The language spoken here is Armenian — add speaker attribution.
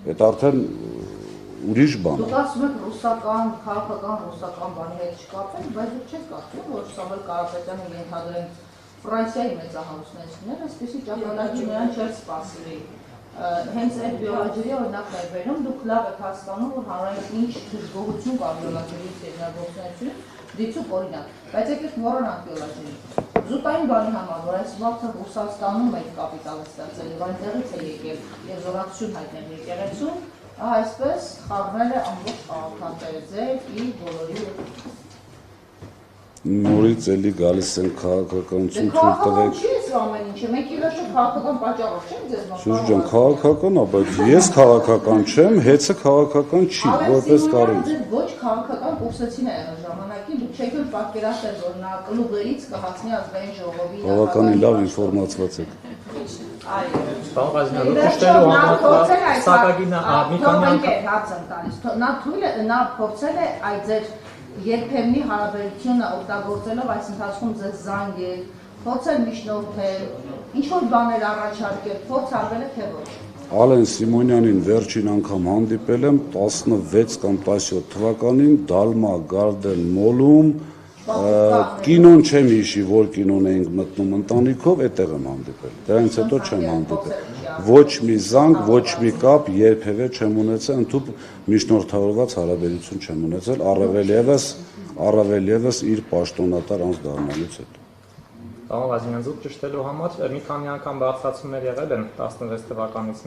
Speaker 1: Այդ արդեն ուրիշ բան է։
Speaker 2: Դուք ասում եք ռուսական, քաղաքական ռուսական բանի հետ չկապեն, բայց դուք չեք կարծում, որ Սամվել Կարապետյանը ենթադրենք Ֆրանսիայի մեծահարուստներն, այսպեսի ճակատագիր նրան չէր սպասելի։ Հենց այդ վիոլաջերի օրինակն է վերում, դուք լավ եք հասկանում, որ հանրային ինչ դժգոհություն կա վիոլաջերից եւ ներգործությունից դիցուկ օրինակ, բայց եկեք մոռանանք վիոլաջերին։ Զուտային բանի համար, որ այս վաղը Ռուսաստանում այդ կապիտալը ստացել եւ այնտեղից է եկել եւ զորակցություն հայտնել եկեղեցուն, այսպես խառնել է ամբողջ քաղաքացիները ձեր ի բոլորի
Speaker 1: նորից էլի գալիս են քաղաքականություն թույլ տվեք։
Speaker 2: Չի էս ամեն ինչը, մենք իրոք քաղաքական պատճառով չենք ձեզ մոտ։
Speaker 1: Սուրճ ջան, քաղաքական է, բայց ես քաղաքական չեմ, հեծը քաղաքական չի, որպես կարիք։
Speaker 2: Ոչ քաղաքական կուրսեցին է եղել ժամանակին, դուք չեք որ պատկերացնել, որ նա կլուբերից կհասնի ազգային ժողովի։
Speaker 1: Բավականին լավ ինֆորմացված եք։
Speaker 3: Պարոն Ղազարյան, ճշտելու համար սակագինը մի քանի անգամ
Speaker 2: նա փորձել է այդ ձեր երբեմնի հարաբերությունը օգտագործելով այս ընթացքում ձեզ զանգել, փորձել միջնորդել, ինչ-որ բաներ առաջարկել, փորձ արվել է թե ոչ։
Speaker 1: Ալեն Սիմոնյանին վերջին անգամ հանդիպել եմ 16 կամ 17 թվականին Դալմա Գարդեն մոլում, կինոն չեմ հիշի, որ կինոն էինք մտնում ընտանիքով, այդտեղ եմ հանդիպել, դրանից հետո չեմ հանդիպել, ոչ մի զանգ, ոչ մի կապ երբևէ չեմ ունեցել, ընդհուպ միջնորդավորված հարաբերություն չեմ ունեցել, առավել ևս իր պաշտոնատար անձ դառնալուց հետո։
Speaker 3: Պարոն Ղազարյան, զուտ ճշտելու համար մի քանի անգամ բարձրացումներ եղել են 16 թվականից